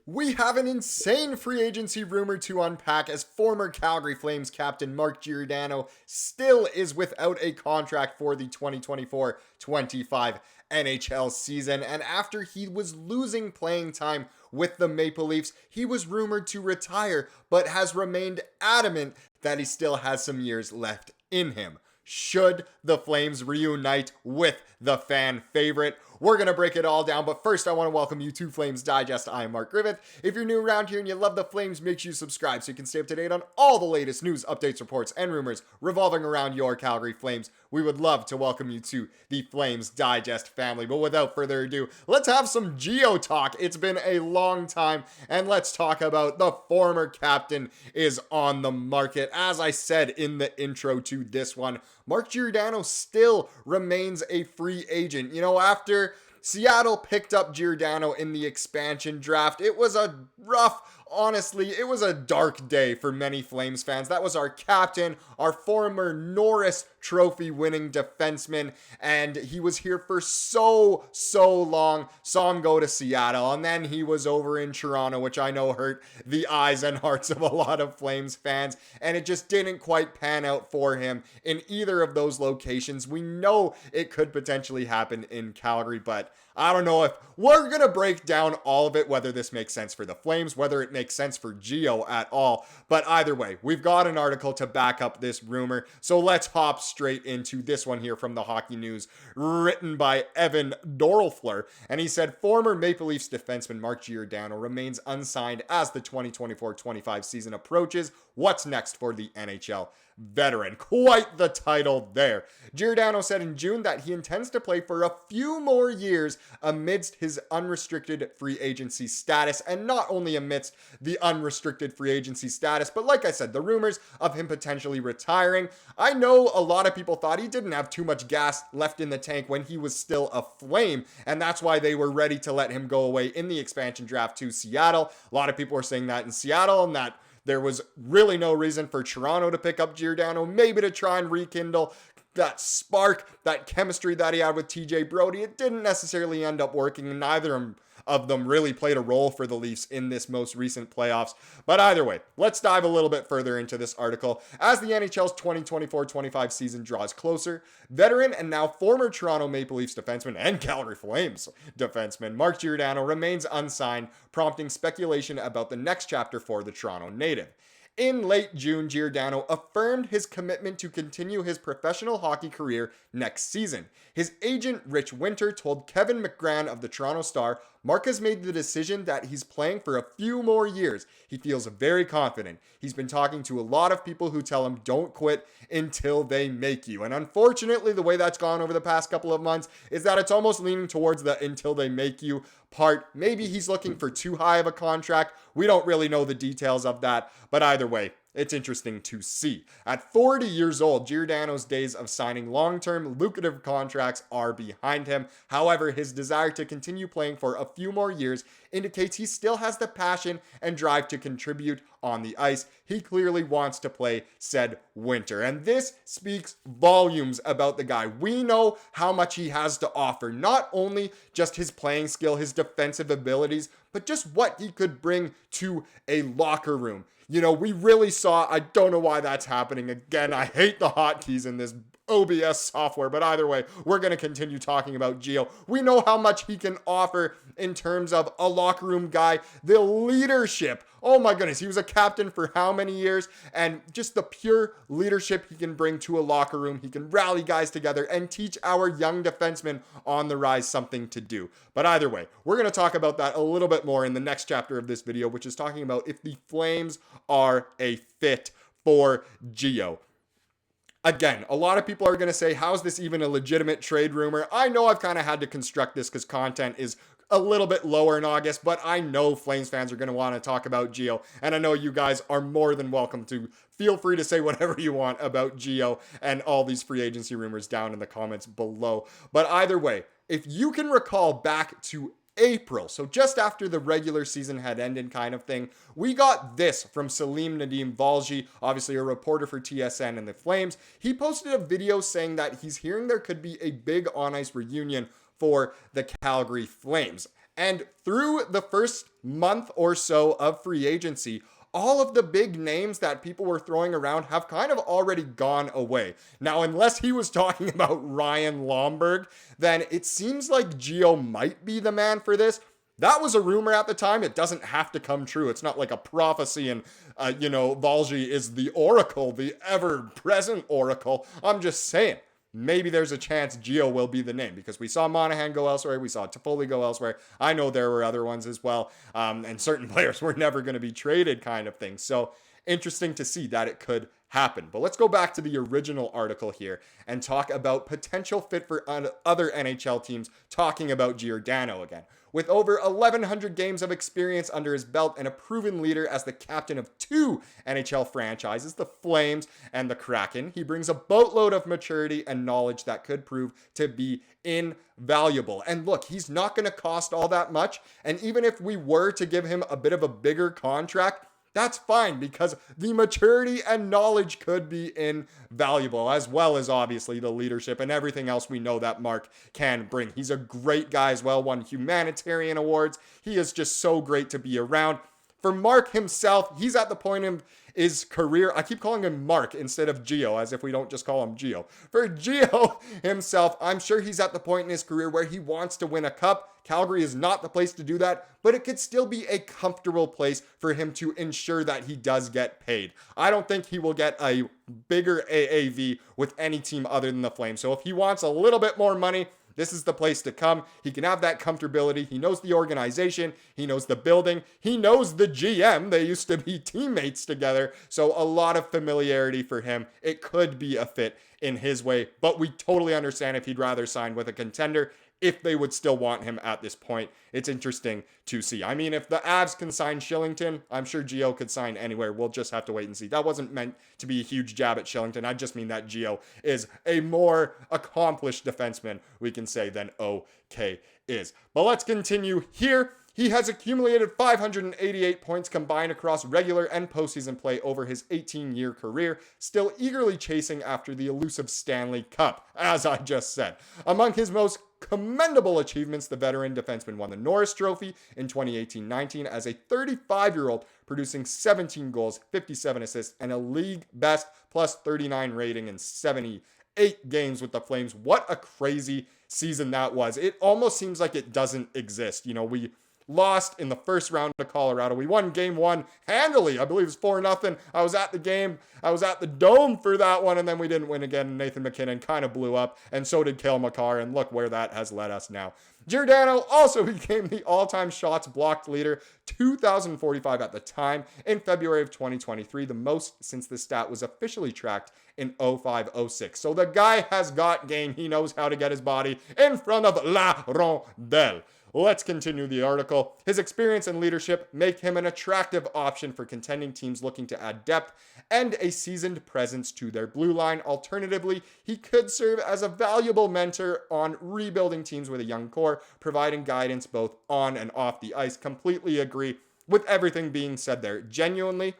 We have an insane free agency rumor to unpack as former Calgary Flames captain Mark Giordano still is without a contract for the 2024-25 NHL season. And after he was losing playing time with the Maple Leafs, he was rumored to retire, but has remained adamant that he still has some years left in him. Should the Flames reunite with the fan favorite? We're going to break it all down, but first I want to welcome you to Flames Digest. I am Mark Griffith. If you're new around here and you love the Flames, make sure you subscribe so you can stay up to date on all the latest news, updates, reports, and rumors revolving around your Calgary Flames. We would love to welcome you to the Flames Digest family, but without further ado, let's have some Gio talk. It's been a long time, and let's talk about the former captain is on the market. As I said in the intro to this one, Mark Giordano still remains a free agent. You know, after Seattle picked up Giordano in the expansion draft, it was a honestly, it was a dark day for many Flames fans. That was our captain, our former Norris Trophy winning defenseman, and he was here for so long. Saw him go to Seattle, and then he was over in Toronto, which I know hurt the eyes and hearts of a lot of Flames fans, and it just didn't quite pan out for him in either of those locations. We know it could potentially happen in Calgary, but I don't know if we're going to break down all of it, whether this makes sense for the Flames, whether it makes sense for Gio at all. But either way, we've got an article to back up this rumor. So let's hop straight into this one here from the Hockey News, written by Evan Dorfler. And he said, former Maple Leafs defenseman Mark Giordano remains unsigned as the 2024-25 season approaches. What's next for the NHL veteran? Quite the title there. Giordano said in June that he intends to play for a few more years amidst his unrestricted free agency status, and not only amidst the unrestricted free agency status, but like I said, the rumors of him potentially retiring. I know a lot of people thought he didn't have too much gas left in the tank when he was still a Flame, and that's why they were ready to let him go away in the expansion draft to Seattle. A lot of people were saying that in Seattle, and that there was really no reason for Toronto to pick up Giordano, maybe to try and rekindle that spark, that chemistry that he had with TJ Brody. It didn't necessarily end up working, and neither of them really played a role for the Leafs in this most recent playoffs. But either way, let's dive a little bit further into this article. As the NHL's 2024-25 season draws closer, veteran and now former Toronto Maple Leafs defenseman and Calgary Flames defenseman Mark Giordano remains unsigned, prompting speculation about the next chapter for the Toronto native. In late June, Giordano affirmed his commitment to continue his professional hockey career next season. His agent, Rich Winter, told Kevin McGran of the Toronto Star, Mark has made the decision that he's playing for a few more years. He feels very confident. He's been talking to a lot of people who tell him don't quit until they make you. And unfortunately, the way that's gone over the past couple of months is that it's almost leaning towards the until they make you part. Maybe he's looking for too high of a contract. We don't really know the details of that, but either way, it's interesting to see. At 40 years old, Giordano's days of signing long-term, lucrative contracts are behind him. However, his desire to continue playing for a few more years indicates he still has the passion and drive to contribute on the ice. He clearly wants to play, said Winter. And this speaks volumes about the guy. We know how much he has to offer, not only just his playing skill, his defensive abilities, but just what he could bring to a locker room. You know, we really saw, I don't know why that's happening. Again, I hate the hotkeys in this OBS software, but either way, we're going to continue talking about Gio. We know how much he can offer in terms of a locker room guy, the leadership. Oh my goodness, he was a captain for how many years? And just the pure leadership he can bring to a locker room. He can rally guys together and teach our young defensemen on the rise something to do. But either way, we're going to talk about that a little bit more in the next chapter of this video, which is talking about if the Flames are a fit for Gio. Again, a lot of people are going to say, how's this even a legitimate trade rumor? I know I've kind of had to construct this because content is a little bit lower in August, but I know Flames fans are going to want to talk about Gio, and I know you guys are more than welcome to feel free to say whatever you want about Gio and all these free agency rumors down in the comments below. But either way, if you can recall back to April, so just after the regular season had ended kind of thing, we got this from Salim Nadim Valji, obviously a reporter for TSN and the Flames. He posted a video saying that he's hearing there could be a big on-ice reunion for the Calgary Flames. And through the first month or so of free agency, all of the big names that people were throwing around have kind of already gone away. Now, unless he was talking about Ryan Lomberg, then it seems like Gio might be the man for this. That was a rumor at the time. It doesn't have to come true. It's not like a prophecy and, Valji is the oracle, the ever-present oracle. I'm just saying, maybe there's a chance Gio will be the name, because we saw Monahan go elsewhere. We saw Toffoli go elsewhere. I know there were other ones as well. And certain players were never going to be traded kind of thing. So interesting to see that it could happen. But let's go back to the original article here and talk about potential fit for other NHL teams, talking about Giordano again. With over 1,100 games of experience under his belt and a proven leader as the captain of two NHL franchises, the Flames and the Kraken, he brings a boatload of maturity and knowledge that could prove to be invaluable. And look, he's not going to cost all that much. And even if we were to give him a bit of a bigger contract, that's fine, because the maturity and knowledge could be invaluable, as well as obviously the leadership and everything else we know that Mark can bring. He's a great guy as well, won humanitarian awards. He is just so great to be around. For Mark himself, he's at the point in his career, I keep calling him Mark instead of Gio, as if we don't just call him Gio. For Gio himself, I'm sure he's at the point in his career where he wants to win a cup. Calgary is not the place to do that, but it could still be a comfortable place for him to ensure that he does get paid. I don't think he will get a bigger AAV with any team other than the Flames. So if he wants a little bit more money, this is the place to come. He can have that comfortability. He knows the organization. He knows the building. He knows the GM. They used to be teammates together. So a lot of familiarity for him. It could be a fit in his way, but we totally understand if he'd rather sign with a contender, if they would still want him at this point. It's interesting to see. I mean, if the Avs can sign Shillington, I'm sure Gio could sign anywhere. We'll just have to wait and see. That wasn't meant to be a huge jab at Shillington. I just mean that Gio is a more accomplished defenseman, we can say, than OK is. But let's continue here. He has accumulated 588 points combined across regular and postseason play over his 18-year career, still eagerly chasing after the elusive Stanley Cup, as I just said. Among his most commendable achievements, the veteran defenseman won the Norris Trophy in 2018-19 as a 35-year-old, producing 17 goals, 57 assists, and a league best plus 39 rating in 78 games with the Flames. What a crazy season that was. It almost seems like it doesn't exist. We lost in the first round to Colorado. We won game one handily. I believe it was 4-0. I was at the game. I was at the Dome for that one, and then we didn't win again. Nathan MacKinnon kind of blew up, and so did Cale Makar, and look where that has led us now. Giordano also became the all-time shots blocked leader, 2,045 at the time, in February of 2023, the most since the stat was officially tracked in 05-06. So the guy has got game. He knows how to get his body in front of La Rondelle. Let's continue the article. His experience and leadership make him an attractive option for contending teams looking to add depth and a seasoned presence to their blue line. Alternatively, he could serve as a valuable mentor on rebuilding teams with a young core, providing guidance both on and off the ice. Completely agree with everything being said there. Genuinely,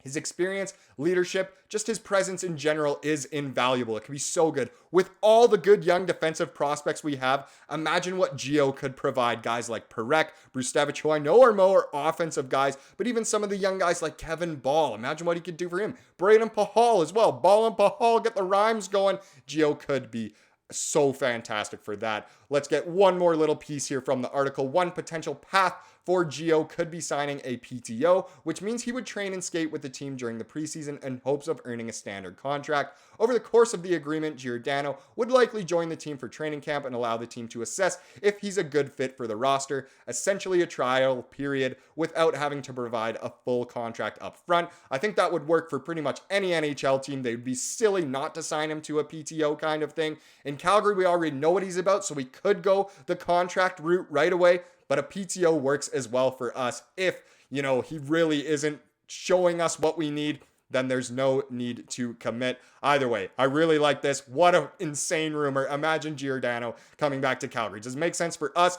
his experience, leadership, just his presence in general is invaluable. It can be so good. With all the good young defensive prospects we have, imagine what Gio could provide. Guys like Perek, Brustevich, who I know are more offensive guys, but even some of the young guys like Kevin Ball. Imagine what he could do for him. Braden Pahal as well. Ball and Pahal, get the rhymes going. Gio could be so fantastic for that. Let's get one more little piece here from the article. One potential path for Gio could be signing a PTO, which means he would train and skate with the team during the preseason in hopes of earning a standard contract. Over the course of the agreement, Giordano would likely join the team for training camp and allow the team to assess if he's a good fit for the roster, essentially a trial period without having to provide a full contract up front. I think that would work for pretty much any NHL team. They'd be silly not to sign him to a PTO kind of thing. In Calgary, we already know what he's about, so we could go the contract route right away, but a PTO works as well for us. If, he really isn't showing us what we need, then there's no need to commit. Either way, I really like this. What an insane rumor. Imagine Giordano coming back to Calgary. Does it make sense for us?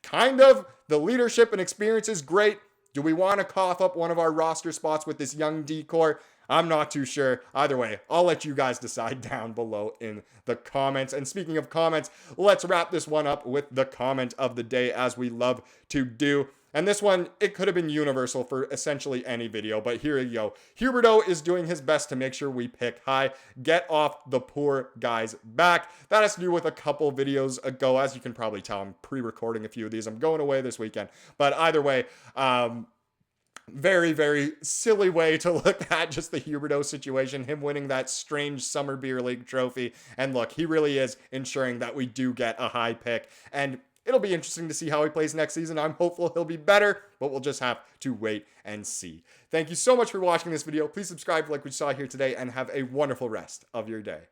Kind of. The leadership and experience is great. Do we want to cough up one of our roster spots with this young decor? I'm not too sure. Either way, I'll let you guys decide down below in the comments. And speaking of comments, let's wrap this one up with the comment of the day, as we love to do. And this one, it could have been universal for essentially any video, but here you go. Huberdeau is doing his best to make sure we pick high. Get off the poor guy's back. That has to do with a couple videos ago. As you can probably tell, I'm pre-recording a few of these. I'm going away this weekend. But either way, very, very silly way to look at just the Huberdeau situation, him winning that strange Summer Beer League trophy. And look, he really is ensuring that we do get a high pick. And it'll be interesting to see how he plays next season. I'm hopeful he'll be better, but we'll just have to wait and see. Thank you so much for watching this video. Please subscribe like we saw here today and have a wonderful rest of your day.